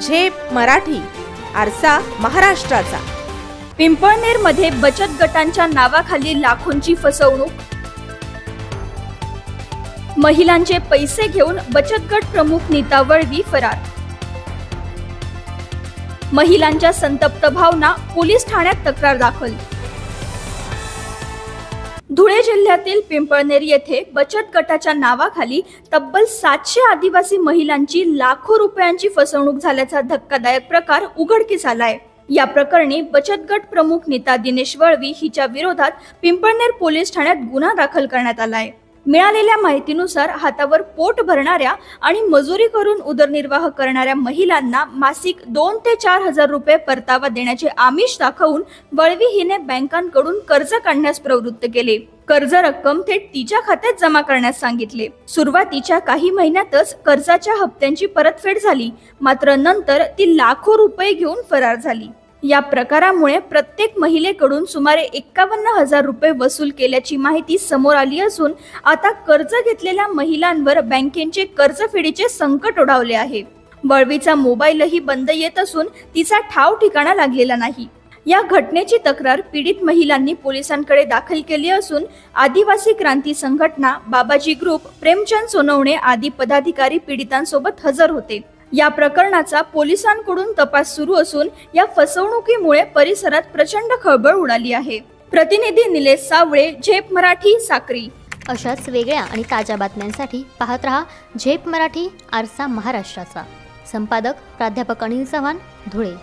झेप मराठी, आरसा महाराष्ट्राचा। पिंपळनेरमध्ये बचत गटांच्या नावाखाली लाखोंची फसवणूक। महिलांचे पैसे घेऊन बचत गट प्रमुख नीता वळवी फरार। महिलांच्या संतप्त भावना, पोलीस ठाण्यात तक्रार दाखल। धुळे जिल्ह्यातील पिंपळनेर येथे बचत गटाच्या नावाखाली तब्बल 700 आदिवासी महिलांची लाखो रुपयांची फसवणूक झाल्याचा धक्कादायक प्रकार उघडकीस आलाय। या प्रकरणी बचत गट प्रमुख नीता दिनेश वळवी हिच्या विरोधात पिंपळनेर पोलीस ठाण्यात गुन्हा दाखल करण्यात आलाय। मिळालेल्या माहितीनुसार हातावर पोट भरणाऱ्या आणि मजुरी करून उदरनिर्वाह करणाऱ्या महिलांना मासिक 2 ते 4 हजार रुपये परतावा देण्याचे आमिष दाखवून वळवी हिने बँकांकडून कर्ज काढण्यास प्रवृत्त केले। कर्ज रक्कम थेट तिच्या खात्यात जमा करण्यास सांगितले। सुरुवातीच्या काही महिन्यातच कर्जाच्या हप्त्यांची परतफेड झाली, मात्र नंतर ती लाखो रुपये घेऊन फरार झाली। या प्रकारामुळे प्रत्येक महिलेकडून सुमारे 51,000 रुपये वसूल केल्याची माहिती समोर आली असून आता कर्ज घेतलेल्या महिलांवर बँकेचे कर्जफेडीचे संकट ओढावले आहे। वळवीचा मोबाईलही बंद येत असून तिचा ठाव ठिकाणा लागलेला नाही। या घटनेची तक्रार पीडित महिलांनी पोलिसांकडे दाखल केली असून आदिवासी क्रांती संघटना, बाबाजी ग्रुप, प्रेमचंद सोनवणे आदी पदाधिकारी पीडितांसोबत हजर होते। या प्रकरणाचा पोलिसांकडून तपास सुरू असून या फसवणुकीमुळे परिसरात प्रचंड खळबळ उडाली आहे। प्रतिनिधी निलेश सावळे, झेप मराठी, साक्री। अशाच वेगळ्या आणि ताज्या बातम्यांसाठी पाहत रहा झेप मराठी, आरसा महाराष्ट्राचा। संपादक प्राध्यापक अनिल चव्हाण, धुळे।